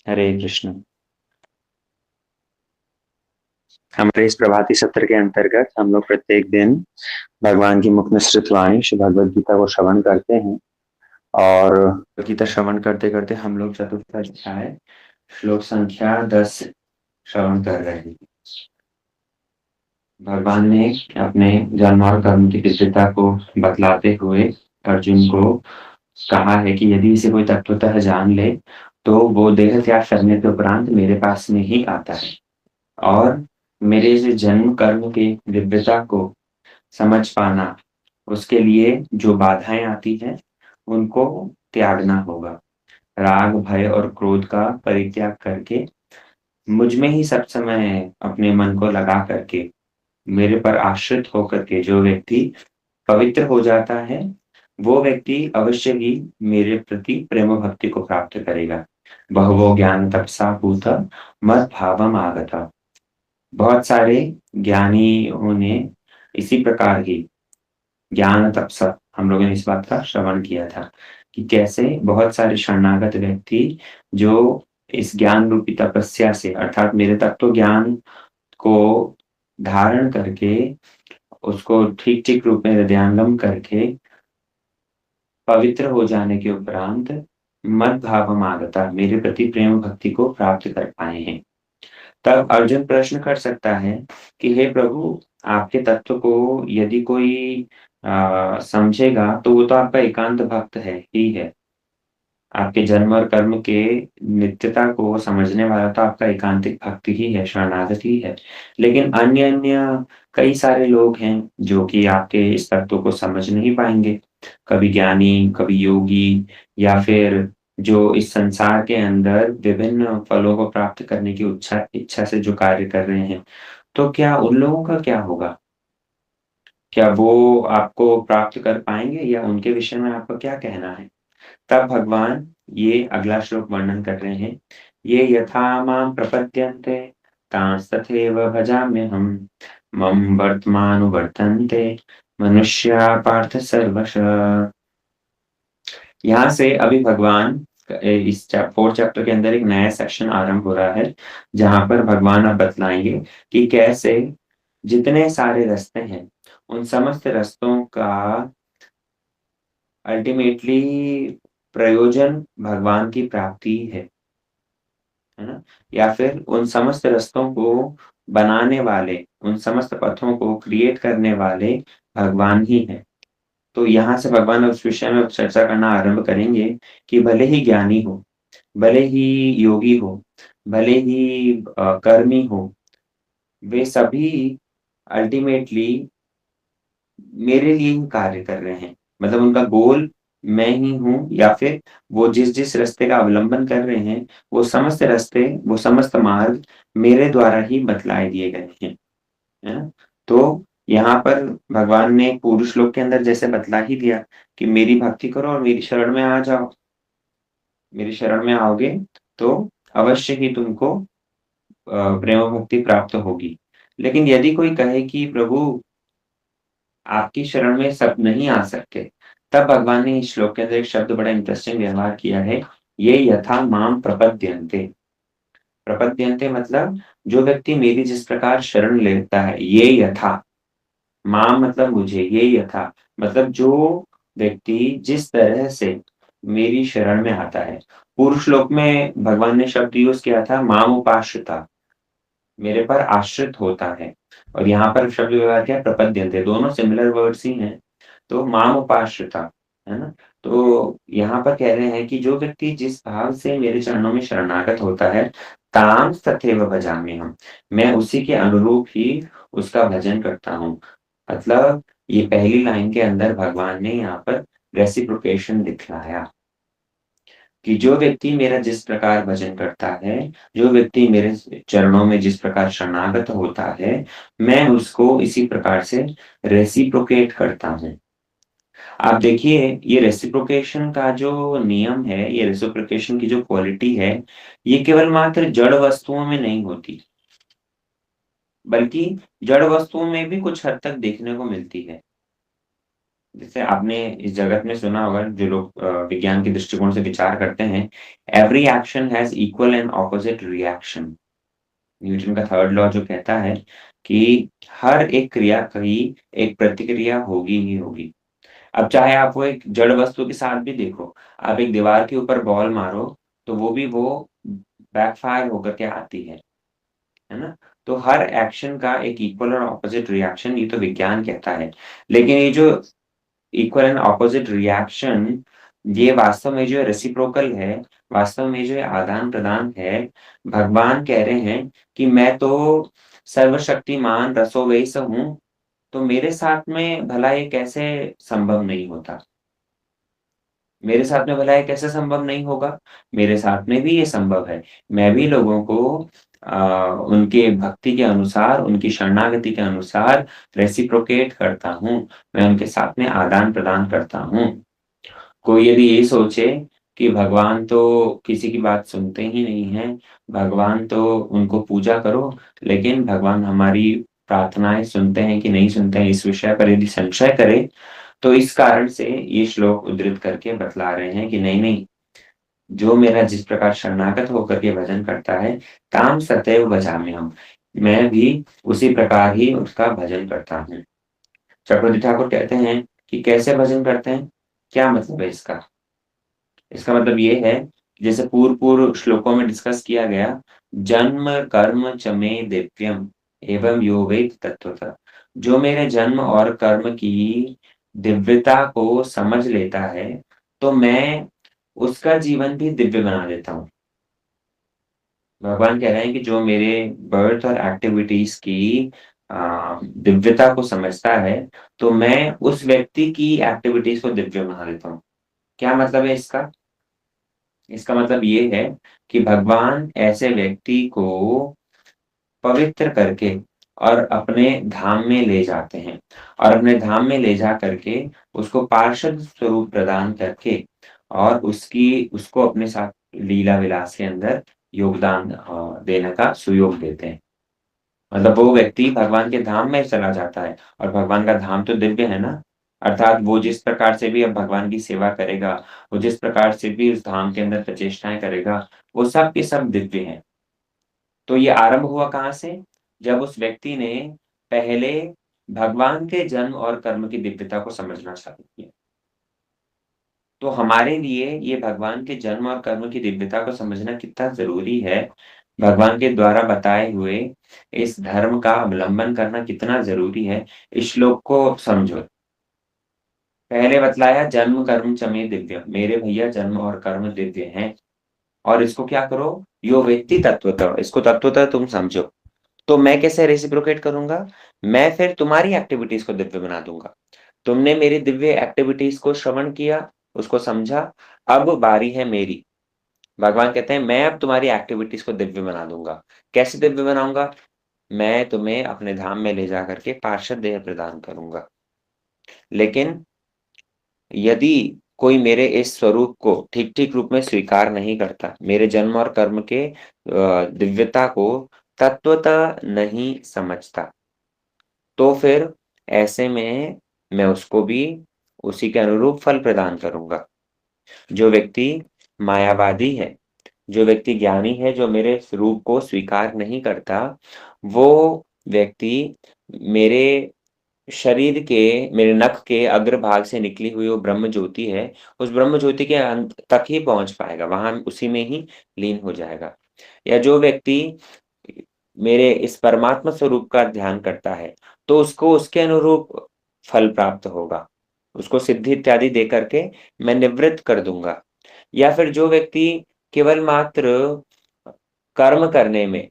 हरे कृष्ण। हमारे इस प्रभाती सत्र के अंतर्गत हम लोग प्रत्येक दिन भगवान की मुख निसृत वाणी श्री भगवद गीता को श्रवण करते हैं। और गीता श्रवण करते करते हम लोग चतुर्थ अध्याय श्लोक संख्या 10 श्रवण कर रहे हैं। भगवान ने अपने जन्म और कर्म की दिव्यता को बतलाते हुए अर्जुन को कहा है कि यदि इसे कोई तत्वतः जान ले तो वो देह त्याग करने के उपरांत मेरे पास में ही आता है और मेरे इस जन्म कर्म की दिव्यता को समझ पाना, उसके लिए जो बाधाएं आती हैं उनको त्यागना होगा। राग भय और क्रोध का परित्याग करके मुझ में ही सब समय अपने मन को लगा करके मेरे पर आश्रित होकर के जो व्यक्ति पवित्र हो जाता है वो व्यक्ति अवश्य ही मेरे प्रति प्रेम भक्ति को प्राप्त करेगा। बहवो ज्ञान तपसा पूत मद भावम आगता। बहुत सारे ज्ञानियों ने इसी प्रकार की ज्ञान तपसा हम लोगों ने इस बात का श्रवण किया था कि कैसे बहुत सारे शरणागत व्यक्ति जो इस ज्ञान रूपी तपस्या से अर्थात मेरे तत्व ज्ञान को धारण करके उसको ठीक ठीक रूप में हृदयंगम करके पवित्र हो जाने के उपरांत मद भावम आगता मेरे प्रति प्रेम भक्ति को प्राप्त कर पाए हैं। तब अर्जुन प्रश्न कर सकता है कि हे प्रभु, आपके तत्व को यदि कोई समझेगा तो वो तो आपका एकांत भक्त है ही है। आपके जन्म और कर्म के नित्यता को समझने वाला तो आपका एकांतिक भक्त ही है, शरणागत ही है। लेकिन अन्य अन्य कई सारे लोग हैं जो कि आपके इस तत्व को समझ नहीं पाएंगे। कभी ज्ञानी, कभी योगी, या फिर जो इस संसार के अंदर विभिन्न फलों को प्राप्त करने की इच्छा इच्छा से जो कार्य कर रहे हैं, तो क्या उन लोगों का क्या होगा? क्या वो आपको प्राप्त कर पाएंगे या उनके विषय में आपका क्या कहना है? तब भगवान ये अगला श्लोक वर्णन कर रहे हैं। ये यथा मां प्रपद्यन्ते तांस्तथैव भजाम्यहम् मम वर्तमानुवर्तन्ते मनुष्या पार्थ सर्वशः। यहाँ से अभी भगवान इस 4th चैप्टर के अंदर एक नया सेक्शन आरंभ हो रहा है जहां पर भगवान अब बतलाएंगे कि कैसे जितने सारे रास्ते हैं उन समस्त रास्तों का अल्टीमेटली प्रयोजन भगवान की प्राप्ति है ना? या फिर उन समस्त रास्तों को बनाने वाले, उन समस्त पथों को क्रिएट करने वाले भगवान ही हैं। तो यहाँ से भगवान उस विषय में चर्चा करना आरंभ करेंगे कि भले ही ज्ञानी हो, भले ही योगी हो, भले ही कर्मी हो, वे सभी अल्टीमेटली मेरे लिए ही कार्य कर रहे हैं। मतलब उनका गोल मैं ही हूँ, या फिर वो जिस जिस रास्ते का अवलंबन कर रहे हैं वो समस्त रास्ते, वो समस्त मार्ग मेरे द्वारा ही बतलाए दिए गए हैं, है ना? तो यहाँ पर भगवान ने पूर्व श्लोक के अंदर जैसे बतला ही दिया कि मेरी भक्ति करो और मेरी शरण में आ जाओ। मेरी शरण में आओगे तो अवश्य ही तुमको प्रेम भक्ति प्राप्त होगी। लेकिन यदि कोई कहे कि प्रभु, आपकी शरण में सब नहीं आ सकते, तब भगवान ने इस श्लोक के अंदर एक शब्द बड़ा इंटरेस्टिंग व्यवहार किया है। ये यथा माम प्रपद्यन्ते। प्रपद्यन्ते मतलब जो व्यक्ति मेरी जिस प्रकार शरण लेता है, ये यथा, माम मतलब मुझे, ये यथा मतलब जो व्यक्ति जिस तरह से मेरी शरण में आता है। पूर्व श्लोक में भगवान ने शब्द यूज किया था माम उपाश्रिता, मेरे पर आश्रित होता है। और यहाँ पर शब्द व्यवहार किया प्रपद्यन्ते, दोनों सिमिलर वर्ड्स ही हैं। तो माम उपाश्रिता, है ना? तो यहाँ पर कह रहे हैं कि जो व्यक्ति जिस भाव से मेरे चरणों में शरणागत होता है, ताम तथैव भजामि हम, मैं उसी के अनुरूप ही उसका भजन करता हूँ। मतलब ये पहली लाइन के अंदर भगवान ने यहाँ पर रेसिप्रोकेशन दिखलाया कि जो व्यक्ति मेरा जिस प्रकार भजन करता है, जो व्यक्ति मेरे चरणों में जिस प्रकार शरणागत होता है, मैं उसको इसी प्रकार से रेसिप्रोकेट करता हूँ। आप देखिए, ये रेसिप्रोकेशन का जो नियम है, ये रेसिप्रोकेशन की जो क्वालिटी है, ये केवल मात्र जड़ वस्तुओं में नहीं होती, बल्कि जड़ वस्तुओं में भी कुछ हद तक देखने को मिलती है। जैसे आपने इस जगत में सुना होगा, जो लोग विज्ञान के दृष्टिकोण से विचार करते हैं, every action has equal and opposite reaction. Newton का थर्ड लॉ जो कहता है कि हर एक क्रिया की एक प्रतिक्रिया होगी ही होगी। अब चाहे आप वो एक जड़ वस्तु के साथ भी देखो, आप एक दीवार के ऊपर बॉल मारो, तो वो बैकफायर होकर के आती है ना? तो हर एक्शन का एक इक्वल और ऑपोजिट रिएक्शन, ये तो विज्ञान कहता है। लेकिन ये जो इक्वल एंड ऑपोजिट रिएक्शन, ये वास्तव में जो रेसिप्रोकल है, वास्तव में जो आदान-प्रदान है, भगवान कह रहे हैं कि मैं तो सर्वशक्तिमान रसोवेईस हूँ, तो मेरे साथ में भला ये कैसे संभव नहीं होता? मेरे साथ में भला ये कैसे संभव नहीं होगा? मेरे साथ में भी ये संभव है। मैं भी लोगों को अ, उनके भक्ति के अनुसार, उनकी शरणागति के अनुसार रेसिप्रोकेट करता हूँ। मैं उनके साथ में आदान-प्रदान करता हूँ। कोई यदि ये सोचे कि भगवान तो किसी की बात सुनते ही नहीं हैं, भगवान तो उनको पूजा करो, लेकिन भगवान हमारी प्रार्थनाएँ सुनते हैं कि नहीं सुनते हैं, इस विषय पर यदि संशय करे, तो इस कारण से ये श्लोक उद्धृत करके बतला रहे हैं कि नहीं, जो मेरा जिस प्रकार शरणागत होकर के भजन करता है, तां सदैव भजाम्यहम्। मैं भी उसी प्रकार ही उसका भजन करता हूँ। चक्रवर्ती ठाकुर कहते हैं कि कैसे भजन करते हैं? क्या मतलब है इसका? इसका मतलब ये है, जैसे पूर्व-पूर्व श्लोकों में डिस्कस किया गया, जन्म कर्म च मे दिव्यम एवं यो वेत्ति तत्त्वतः। जो मेरे जन्म और कर्म की दिव्यता को समझ लेता है, तो मैं उसका जीवन भी दिव्य बना देता हूँ। भगवान कह रहे हैं कि जो मेरे बर्थ और एक्टिविटीज़ की दिव्यता को समझता है, तो मैं उस व्यक्ति की एक्टिविटीज़ को दिव्य बना देता हूँ। क्या मतलब है इसका? इसका मतलब ये है कि भगवान ऐसे व्यक्ति को पवित्र करके और अपने धाम में ले जाते हैं, और अपने धाम में ले जा करके उसको पार्षद स्वरूप प्रदान करके और उसको अपने साथ लीला विलास के अंदर योगदान देने का सुयोग देते हैं। मतलब वो व्यक्ति भगवान के धाम में चला जाता है, और भगवान का धाम तो दिव्य है ना, अर्थात वो जिस प्रकार से भी अब भगवान की सेवा करेगा, वो जिस प्रकार से भी उस धाम के अंदर प्रचेष्टाएँ करेगा, वो सब के सब दिव्य हैं। तो ये आरंभ हुआ कहाँ से? जब उस व्यक्ति ने पहले भगवान के जन्म और कर्म की दिव्यता को समझना चालू किया। तो हमारे लिए ये भगवान के जन्म और कर्म की दिव्यता को समझना कितना ज़रूरी है, भगवान के द्वारा बताए हुए इस धर्म का अवलंबन करना कितना ज़रूरी है, इस श्लोक को समझो। पहले बतलाया जन्म कर्म च मे दिव्यम, मेरे भैया जन्म और कर्म दिव्य हैं, और इसको क्या करो, यो वेत्ति तत्वतः, इसको तत्वतः तुम समझो। तो मैं कैसे रेसिप्रोकेट करूँगा? मैं फिर तुम्हारी एक्टिविटीज़ को दिव्य बना दूँगा। तुमने मेरी दिव्य एक्टिविटीज़ को श्रवण किया, उसको समझा, अब बारी है मेरी। भगवान कहते हैं मैं अब तुम्हारी एक्टिविटीज़ को दिव्य बना दूँगा। कैसे दिव्य बनाऊँगा? मैं तुम्हें अपने धाम में ले जा कर के पार्षद देह प्रदान करूँगा। लेकिन यदि कोई मेरे इस स्वरूप को ठीक-ठीक रूप में स्वीकार नहीं करता, मेरे जन्म और कर्म के दिव्यता को तत्वतः नहीं समझता, तो फिर ऐसे में मैं उसको भी उसी के अनुरूप फल प्रदान करूँगा। जो व्यक्ति मायावादी है, जो व्यक्ति ज्ञानी है, जो मेरे स्वरूप को स्वीकार नहीं करता, वो व्यक्ति मेरे शरीर के, मेरे नख के अग्रभाग से निकली हुई वो ब्रह्म ज्योति है, उस ब्रह्म ज्योति के अंत तक ही पहुँच पाएगा, वहाँ उसी में ही लीन हो जाएगा। या जो व्यक्ति मेरे इस परमात्मा स्वरूप का ध्यान करता है, तो उसको उसके अनुरूप फल प्राप्त होगा। उसको सिद्धि इत्यादि दे करके मैं निवृत्त कर दूँगा। या फिर जो व्यक्ति केवल मात्र कर्म करने में,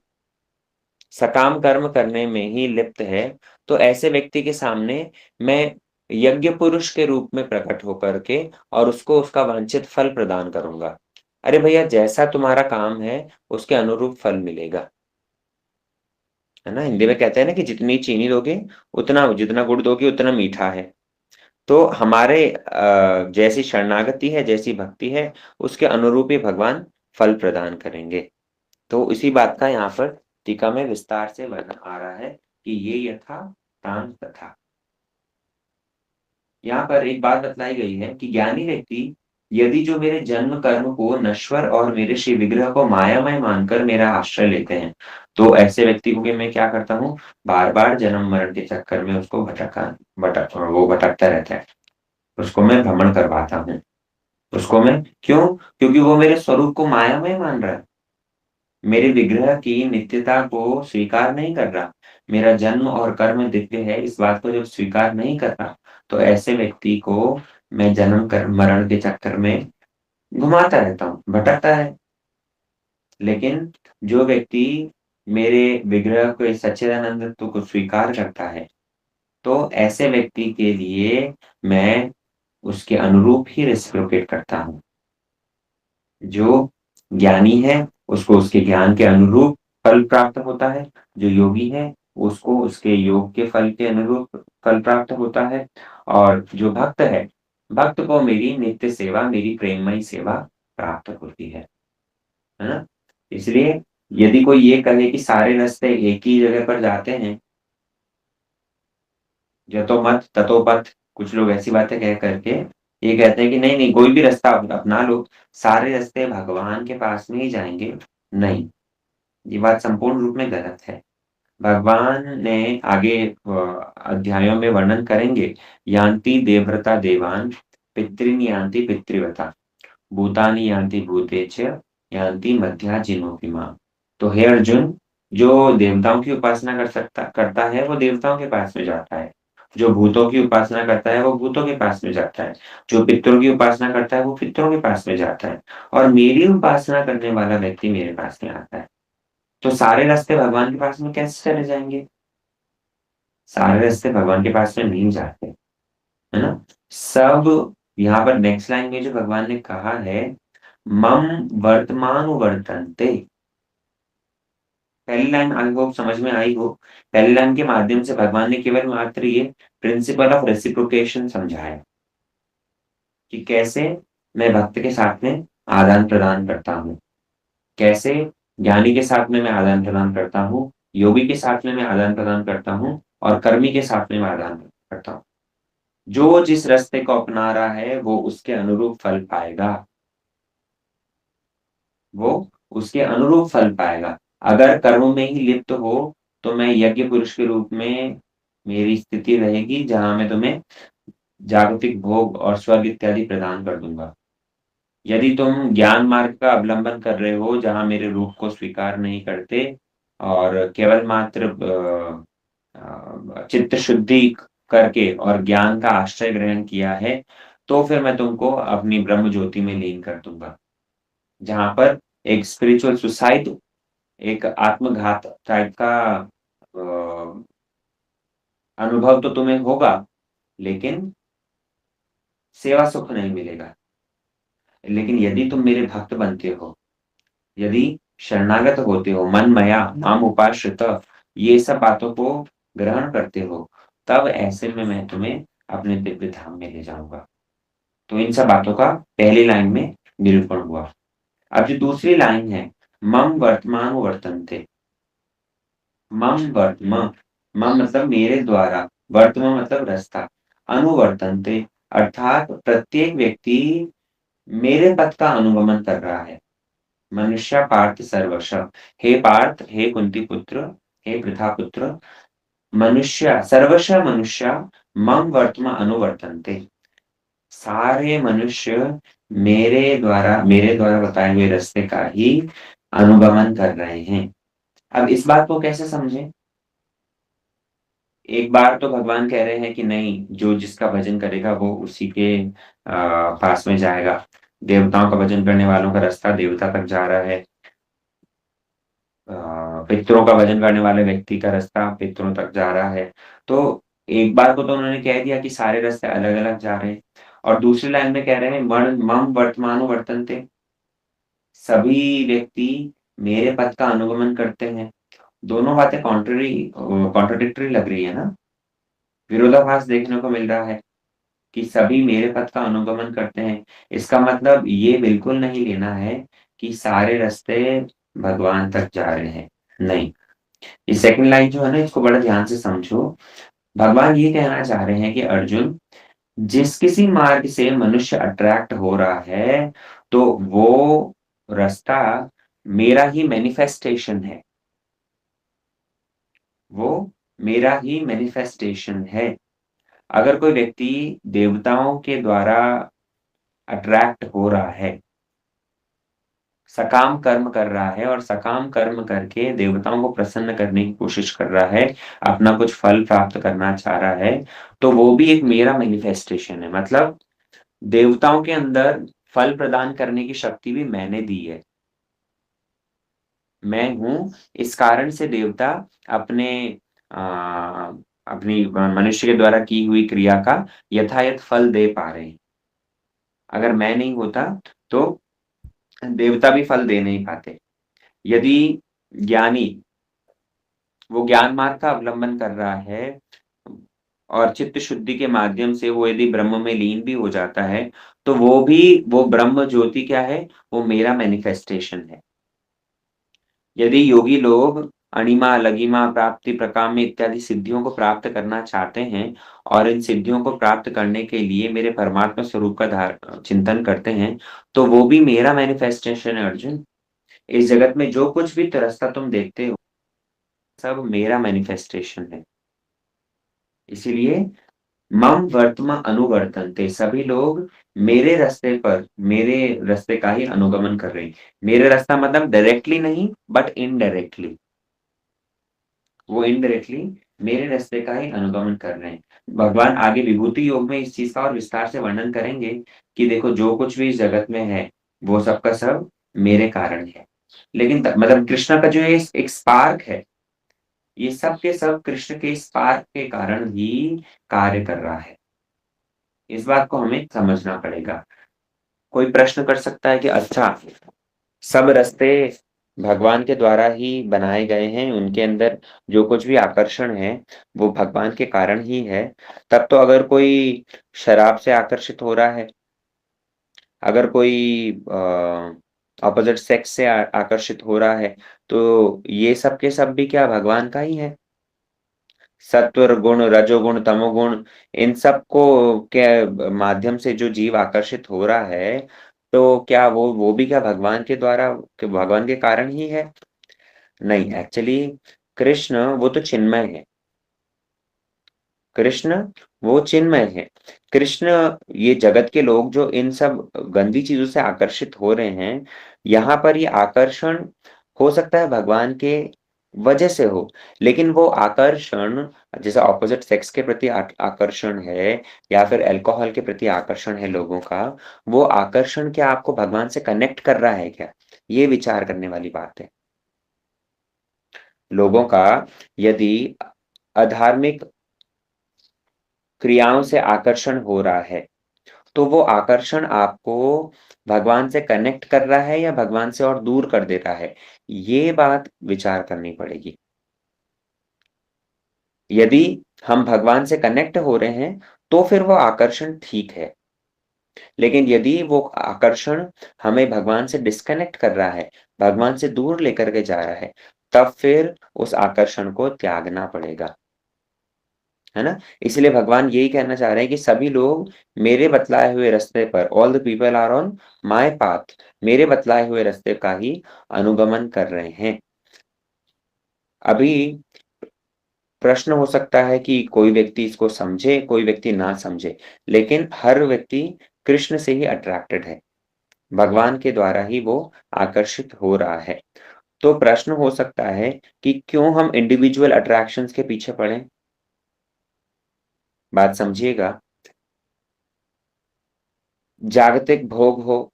सकाम कर्म करने में ही लिप्त है, तो ऐसे व्यक्ति के सामने मैं यज्ञ पुरुष के रूप में प्रकट होकर के और उसको उसका वांछित फल प्रदान करूँगा। अरे भैया, जैसा तुम्हारा काम है, उसके अनुरूप फल मिलेगा। है ना? हिंदी में कहते हैं ना कि जितनी चीनी दोगे, जितना गुड़ दोगे उतना मीठा है। तो हमारे जैसी शरणागति है, जैसी भक्ति है, उसके अनुरूप ही भगवान फल प्रदान करेंगे। तो इसी बात का यहाँ पर टीका में विस्तार से वर्णन आ रहा है कि ये यथा तान तथा। यहाँ पर एक बात बतलाई गई है कि ज्ञानी व्यक्ति यदि जो मेरे जन्म कर्म को नश्वर और मेरे श्री विग्रह को मायामय मानकर मेरा आश्रय लेते हैं, तो ऐसे व्यक्ति को कि मैं क्या करता हूँ, बार-बार जन्म मरण के चक्कर में उसको भटकता रहता है। उसको मैं भ्रमण करवाता हूँ। उसको मैं क्यों? क्योंकि वो मेरे स्वरूप को मायामय मान रहा है। मेरे विग्रह की नित्यता को स्वीकार नहीं कर रहा। मेरा जन्म और कर्म दिव्य है, इस बात को जब स्वीकार नहीं कर रहा, तो ऐसे व्यक्ति को मैं जन्म कर मरण के चक्कर में घुमाता रहता हूँ, भटकता है। लेकिन जो व्यक्ति मेरे विग्रह को इस सच्चिदानंदत्व को स्वीकार करता है, तो ऐसे व्यक्ति के लिए मैं उसके अनुरूप ही रेसिप्रोकेट करता हूँ। जो ज्ञानी है, उसको उसके ज्ञान के अनुरूप फल प्राप्त होता है। जो योगी है, उसको उसके योग के फल के अनुरूप फल प्राप्त होता है। और जो भक्त है, भक्त को मेरी नित्य सेवा, मेरी प्रेममयी सेवा प्राप्त होती है ना? इसलिए यदि कोई ये कहे कि सारे रास्ते एक ही जगह पर जाते हैं, जतो मत ततो पथ, कुछ लोग ऐसी बातें कह करके ये कहते हैं कि नहीं, नहीं कोई भी रास्ता अपना लो, सारे रास्ते भगवान के पास में ही जाएँगे। नहीं, ये बात संपूर्ण रूप में गलत है। भगवान ने आगे अध्यायों में वर्णन करेंगे, यान्ति देवव्रता देवान्, पितॄन् यान्ति पितृव्रता, भूतानि यान्ति भूतेच्च, यान्ति मध्या जिनोपि माम्। तो हे अर्जुन, जो देवताओं की उपासना करता है, वो देवताओं के पास में जाता है। जो भूतों की उपासना करता है, वो भूतों के पास में जाता है। जो पितरों की उपासना करता है, वो पितरों के पास में जाता है। और मेरी उपासना करने वाला व्यक्ति मेरे पास में आता है। तो सारे रास्ते भगवान के पास में कैसे चले जाएँगे? सारे रास्ते भगवान के पास में नहीं जाते, है ना? सब यहाँ पर नेक्स्ट लाइन में जो भगवान ने कहा है, मम वर्तमानुवर्तन्ते। पहली लाइन आई होप समझ में आई हो। पहली लाइन के माध्यम से भगवान ने केवल मात्र ये प्रिंसिपल ऑफ रेसिप्रोकेशन समझाया कि कैसे मैं भक्त के साथ में आदान-प्रदान करता हूँ। कैसे ज्ञानी के साथ में मैं आदान-प्रदान करता हूँ, योगी के साथ में मैं आदान-प्रदान करता हूँ और कर्मी के साथ में मैं आदान-प्रदान करता हूँ। जो जिस रास्ते को अपना रहा है, वो उसके अनुरूप फल पाएगा। वो उसके अनुरूप फल पाएगा। अगर कर्म में ही लिप्त हो, तो मैं यज्ञ पुरुष के रूप में मेरी स्थिति रहेगी, जहाँ मैं तुम्हें जागतिक भोग और स्वर्ग इत्यादि प्रदान कर दूँगा। यदि तुम ज्ञान मार्ग का अवलंबन कर रहे हो, जहाँ मेरे रूप को स्वीकार नहीं करते और केवल मात्र चित्त शुद्धि करके और ज्ञान का आश्रय ग्रहण किया है, तो फिर मैं तुमको अपनी ब्रह्म ज्योति में लीन कर दूँगा। जहाँ पर एक स्पिरिचुअल सुसाइड, एक आत्मघात टाइप का अनुभव तो तुम्हें होगा, लेकिन सेवा सुख नहीं मिलेगा। लेकिन यदि तुम मेरे भक्त बनते हो, यदि शरणागत होते हो, मन मया माम उपाश्रित, ये सब बातों को ग्रहण करते हो, तब ऐसे में मैं तुम्हें अपने दिव्य धाम में ले जाऊँगा। तो इन सब बातों का पहली लाइन में निरूपण हुआ। अब जो दूसरी लाइन है, मम वर्तमानो वर्तन्ते। मम वर्तम, मम मतलब मेरे द्वारा, वर्तम मतलब रास्ता, अनुवर्तन्ते अर्थात प्रत्येक व्यक्ति मेरे पथ का अनुगमन कर रहा है। मनुष्य पार्थ सर्वशः, हे पार्थ, हे कुंती पुत्र, हे पृथा पुत्र, मनुष्य सर्वशः मनुष्य मम वर्तम अनुवर्तन्ते। सारे मनुष्य मेरे द्वारा बताए हुए रास्ते का ही अनुगमन कर रहे हैं। अब इस बात को कैसे समझें? एक बार तो भगवान कह रहे हैं कि नहीं, जो जिसका भजन करेगा वो उसी के पास में जाएगा। देवताओं का भजन करने वालों का रास्ता देवता तक जा रहा है। अ, पितरों का भजन करने वाले व्यक्ति का रास्ता पितरों तक जा रहा है। तो एक बार को तो उन्होंने कह दिया कि सारे रास्ते अलग-अलग जा रहे हैं और दूसरी लाइन में कह रहे हैं मण मम वर्तमानो वर्तन्ते। सभी व्यक्ति मेरे पथ का अनुगमन करते हैं। दोनों बातें कॉन्ट्रडिक्टरी लग रही है ना? विरोधाभास देखने को मिल रहा है कि सभी मेरे पथ का अनुगमन करते हैं। इसका मतलब ये बिल्कुल नहीं लेना है कि सारे रास्ते भगवान तक जा रहे हैं। नहीं, ये सेकंड लाइन जो है ना, इसको बड़ा ध्यान से समझो। भगवान ये कहना चाह रहे हैं कि अर्जुन, जिस किसी मार्ग से मनुष्य अट्रैक्ट हो रहा है, तो वो रास्ता मेरा ही मैनिफेस्टेशन है। वो मेरा ही मैनिफेस्टेशन है। अगर कोई व्यक्ति देवताओं के द्वारा अट्रैक्ट हो रहा है, सकाम कर्म कर रहा है और सकाम कर्म करके देवताओं को प्रसन्न करने की कोशिश कर रहा है, अपना कुछ फल प्राप्त करना चाह रहा है, तो वो भी एक मेरा मैनिफेस्टेशन है। मतलब देवताओं के अंदर फल प्रदान करने की शक्ति भी मैंने दी है। मैं हूँ, इस कारण से देवता अपने अ, अपनी मनुष्य के द्वारा की हुई क्रिया का यथायथ फल दे पा रहे हैं। अगर मैं नहीं होता, तो देवता भी फल दे नहीं पाते। यदि ज्ञानी वो ज्ञान मार्ग का अवलंबन कर रहा है और चित्त शुद्धि के माध्यम से वो यदि ब्रह्म में लीन भी हो जाता है, तो वो ब्रह्म ज्योति क्या है? वो मेरा मैनिफेस्टेशन है। यदि योगी लोग अणिमा, लघिमा, प्राप्ति, प्रकाम्य इत्यादि सिद्धियों को प्राप्त करना चाहते हैं और इन सिद्धियों को प्राप्त करने के लिए मेरे परमात्मा स्वरूप का चिंतन करते हैं, तो वो भी मेरा मैनिफेस्टेशन है अर्जुन। इस जगत में जो कुछ भी रास्ता तुम देखते हो, सब मेरा मैनिफेस्टेशन है। इसीलिए मम वर्त्म अनुवर्तन्ते, सभी लोग मेरे रास्ते का ही अनुगमन कर रहे हैं। मेरे रास्ता मतलब डायरेक्टली नहीं, बट इनडायरेक्टली। वो इनडायरेक्टली मेरे रास्ते का ही अनुगमन कर रहे हैं। भगवान आगे विभूति योग में इस चीज़ का और विस्तार से वर्णन करेंगे कि देखो जो कुछ भी इस जगत में है, वो सब का सब मेरे कारण है। लेकिन त मतलब कृष्ण का जो ये एक स्पार्क है, ये सब के सब कृष्ण के स्पार्क के कारण ही कार्य कर रहा है। इस बात को हमें समझना पड़ेगा। कोई प्रश्न कर सकता है कि अच्छा, सब रास्ते भगवान के द्वारा ही बनाए गए हैं, उनके अंदर जो कुछ भी आकर्षण है, वो भगवान के कारण ही है। तब तो अगर कोई शराब से आकर्षित हो रहा है, अगर कोई अपोज़िट सेक्स से आकर्षित हो रहा है, तो ये सब के सब भी क्या भगवान का ही है? सत्वर गुण, रजोगुण, तमोगुण, इन सब को के माध्यम से जो जीव आकर्षित हो रहा है, तो क्या वो भी क्या भगवान के कारण ही है? नहीं, एक्चुअली कृष्ण वो तो चिन्मय है। कृष्ण वो चिन्मय है। कृष्ण, ये जगत के लोग जो इन सब गंदी चीज़ों से आकर्षित हो रहे हैं, यहाँ पर ये आकर्षण हो सकता है भगवान के वजह से हो, लेकिन वो आकर्षण जैसे ऑपोज़िट सेक्स के प्रति आकर्षण है या फिर अल्कोहल के प्रति आकर्षण है लोगों का, वो आकर्षण क्या आपको भगवान से कनेक्ट कर रहा है क्या? ये विचार करने वाली बात है। लोगों का यदि अधार्मिक क्रियाओं से आकर्षण हो रहा है, तो वो आकर्षण आपको भगवान से कनेक्ट कर रहा है या भगवान से और दूर कर दे रहा है? ये बात विचार करनी पड़ेगी। यदि हम भगवान से कनेक्ट हो रहे हैं, तो फिर वो आकर्षण ठीक है। लेकिन यदि वो आकर्षण हमें भगवान से डिस्कनेक्ट कर रहा है, भगवान से दूर लेकर के जा रहा है, तब फिर उस आकर्षण को त्यागना पड़ेगा। है ना? इसलिए भगवान यही कहना चाह रहे हैं कि सभी लोग मेरे बतलाए हुए रास्ते पर, all the people are on my path, मेरे बतलाए हुए रास्ते का ही अनुगमन कर रहे हैं। अभी प्रश्न हो सकता है कि कोई व्यक्ति इसको समझे, कोई व्यक्ति ना समझे, लेकिन हर व्यक्ति कृष्ण से ही अट्रैक्टेड है। भगवान के द्वारा ही वो आकर्षित हो रहा है। तो प्रश्न हो सकता है कि क्यों हम इंडिविजुअल अट्रैक्शंस के पीछे पड़ें? बात समझिएगा। जागतिक भोग हो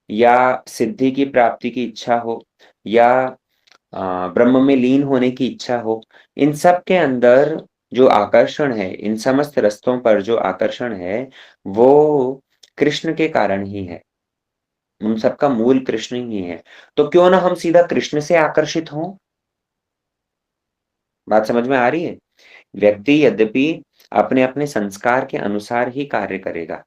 या सिद्धि की प्राप्ति की इच्छा हो या ब्रह्म में लीन होने की इच्छा हो, इन सब के अंदर जो आकर्षण है, इन समस्त रस्तों पर जो आकर्षण है, वो कृष्ण के कारण ही है। उन सब का मूल कृष्ण ही है। तो क्यों ना हम सीधा कृष्ण से आकर्षित हों? बात समझ में आ रही है? व्यक्ति यद्यपि अपने-अपने संस्कार के अनुसार ही कार्य करेगा।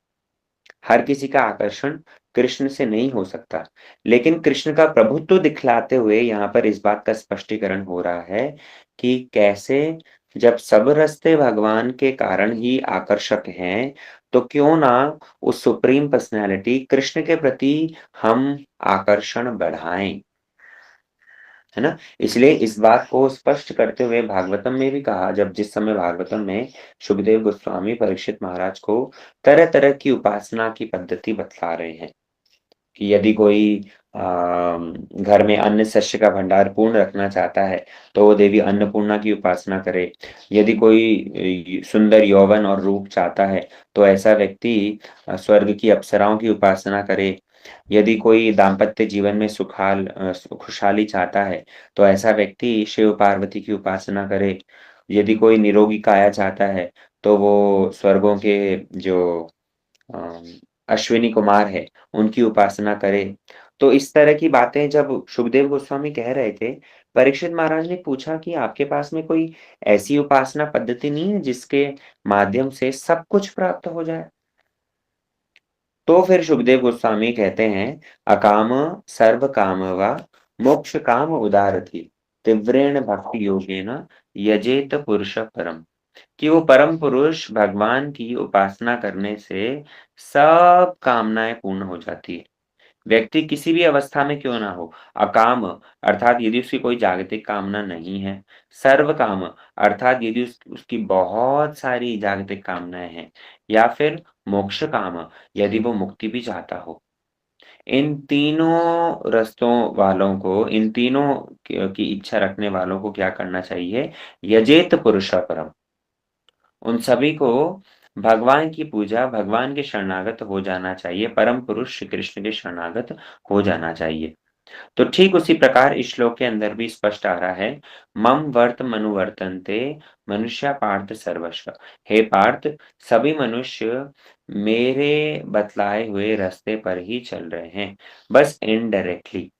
हर किसी का आकर्षण कृष्ण से नहीं हो सकता। लेकिन कृष्ण का प्रभुत्व दिखलाते हुए यहाँ पर इस बात का स्पष्टीकरण हो रहा है कि कैसे जब सब रास्ते भगवान के कारण ही आकर्षक हैं, तो क्यों ना उस सुप्रीम पर्सनैलिटी कृष्ण के प्रति हम आकर्षण बढ़ाएँ, है ना? इसलिए इस बात को स्पष्ट करते हुए भागवतम में भी कहा, जब जिस समय भागवतम में सुखदेव गोस्वामी परीक्षित महाराज को तरह-तरह की उपासना की पद्धति बतला रहे हैं। कि यदि कोई घर में अन्न शस्य का भंडार पूर्ण रखना चाहता है, तो वो देवी अन्नपूर्णा की उपासना करे। यदि कोई सुंदर यौवन और रूप चाहता है, तो ऐसा व्यक्ति स्वर्ग की अप्सराओं की उपासना करे। यदि कोई दाम्पत्य जीवन में खुशहाली चाहता है, तो ऐसा व्यक्ति शिव-पार्वती की उपासना करे। यदि कोई निरोगी काया चाहता है, तो वो स्वर्गों के जो अ, अश्विनी कुमार है, उनकी उपासना करे। तो इस तरह की बातें जब सुखदेव गोस्वामी कह रहे थे, परीक्षित महाराज ने पूछा कि आपके पास में कोई ऐसी उपासना पद्धति नहीं है जिसके माध्यम से सब कुछ प्राप्त हो जाए? तो फिर सुखदेव गोस्वामी कहते हैं, अकाम सर्व काम वा मोक्ष काम उदारति तीव्रेण भक्ति योगेन यजेत पुरुष परम। कि वो परम पुरुष भगवान की उपासना करने से सब कामनाएं पूर्ण हो जाती है। व्यक्ति किसी भी अवस्था में क्यों ना हो, अकाम अर्थात यदि उसकी कोई जागतिक कामना नहीं है, सर्व काम अर्थात यदि उसकी बहुत सारी जागतिक कामनाएं हैं, या फिर मोक्ष काम यदि वो मुक्ति भी चाहता हो। इन तीनों रास्तों वालों को, इन तीनों की इच्छा रखने वालों को क्या करना चाहिए? यजेत पुरुषा परम। उन सभी को भगवान की पूजा, भगवान के शरणागत हो जाना चाहिए, परम पुरुष श्री कृष्ण के शरणागत हो जाना चाहिए। तो ठीक उसी प्रकार इस श्लोक के अंदर भी स्पष्ट आ रहा है, मम वर्त मनुवर्तन्ते मनुष्य पार्थ सर्वस्व। हे पार्थ, सभी मनुष्य मेरे बतलाए हुए रास्ते पर ही चल रहे हैं, बस इनडायरेक्टली।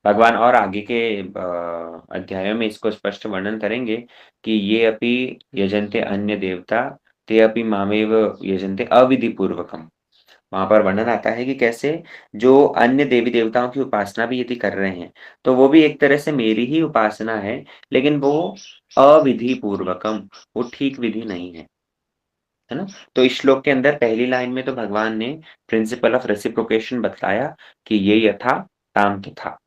भगवान और आगे के अध्यायों में इसको स्पष्ट वर्णन करेंगे कि ये अपि यजन्ते अन्य देवता ते अपि मामेव यजन्ते अविधि पूर्वकम। वहां पर वर्णन आता है कि कैसे जो अन्य देवी देवताओं की उपासना भी यदि कर रहे हैं, तो वो भी एक तरह से मेरी ही उपासना है, लेकिन वो अविधि पूर्वकम, वो ठीक विधि नहीं है ना? तो इस श्लोक के अंदर पहली लाइन में तो भगवान ने प्रिंसिपल ऑफ रेसिप्रोकेशन बतलाया कि ये यथा ताम तथा।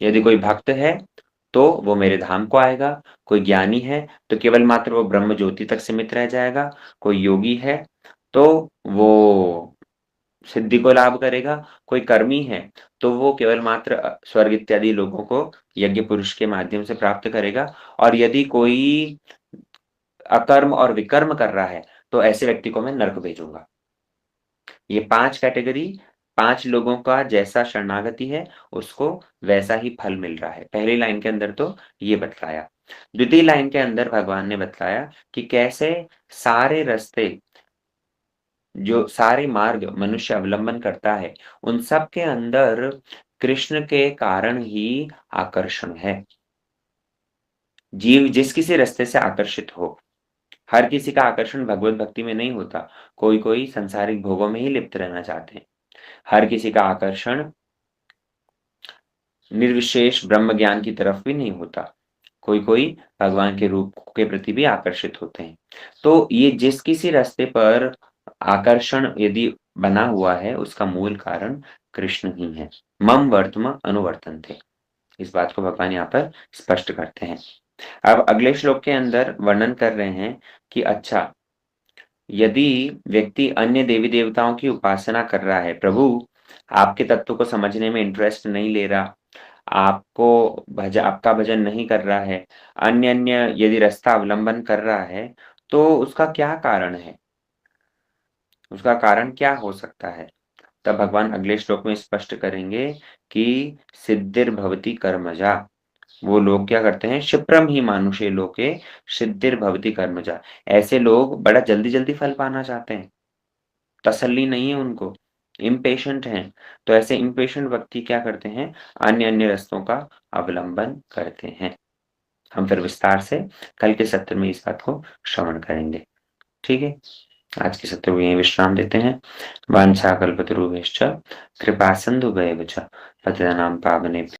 यदि कोई भक्त है, तो वो मेरे धाम को आएगा, कोई ज्ञानी है, तो केवल मात्र वो ब्रह्म ज्योति तक सीमित रह जाएगा, कोई योगी है, तो वो सिद्धि को लाभ करेगा, कोई कर्मी है, तो वो केवल मात्र स्वर्ग इत्यादि लोगों को यज्ञ पुरुष के माध्यम से प्राप्त करेगा, और यदि कोई अकर्म और विकर्म कर रहा है, तो ऐसे व्यक्ति को मैं नरक भेजूँगा। ये 5 कैटेगरी, 5 लोगों का जैसा शरणागति है, उसको वैसा ही फल मिल रहा है। पहली लाइन के अंदर तो ये बतलाया। द्वितीय लाइन के अंदर भगवान ने बतलाया कि कैसे सारे रास्ते, जो सारे मार्ग मनुष्य अवलंबन करता है, उन सब के अंदर कृष्ण के कारण ही आकर्षण है। जीव जिस किसी रास्ते से आकर्षित हो, हर किसी का आकर्षण भगवत भक्ति में नहीं होता। कोई-कोई सांसारिक भोगों में ही लिप्त रहना चाहते हैं। हर किसी का आकर्षण निर्विशेष ब्रह्म ज्ञान की तरफ भी नहीं होता। कोई-कोई भगवान के रूप के प्रति भी आकर्षित होते हैं। तो ये जिस किसी रास्ते पर आकर्षण यदि बना हुआ है, उसका मूल कारण कृष्ण ही है। मम वर्त्म अनुवर्तन्ते। इस बात को भगवान यहाँ पर स्पष्ट करते हैं। अब अगले श्लोक के अंदर वर्णन कर रहे हैं कि अच्छा, यदि व्यक्ति अन्य देवी-देवताओं की उपासना कर रहा है, प्रभु आपके तत्व को समझने में इंटरेस्ट नहीं ले रहा, आपका भजन नहीं कर रहा है, अन्य-अन्य यदि रास्ता अवलंबन कर रहा है, तो उसका क्या कारण है? उसका कारण क्या हो सकता है? तब भगवान अगले श्लोक में स्पष्ट करेंगे कि सिद्धिर्भवति कर्मजा। वो लोग क्या करते हैं? क्षिप्रम हि मानुषे लोके सिद्धिर्भवति कर्मजा। ऐसे लोग बड़ा जल्दी-जल्दी फल पाना चाहते हैं। तसल्ली नहीं है उनको, इम्पेशेंट हैं। तो ऐसे इम्पेशेंट व्यक्ति क्या करते हैं? अन्य-अन्य रास्तों का अवलंबन करते हैं। हम फिर विस्तार से कल के सत्र में इस बात को श्रवण करेंगे। ठीक है? आज के सत्र को यहीं विश्राम देते हैं। वाञ्छाकल्पतरुभ्यश्च कृपासिन्धुभ्येव च पतितानां पावनेभ्यो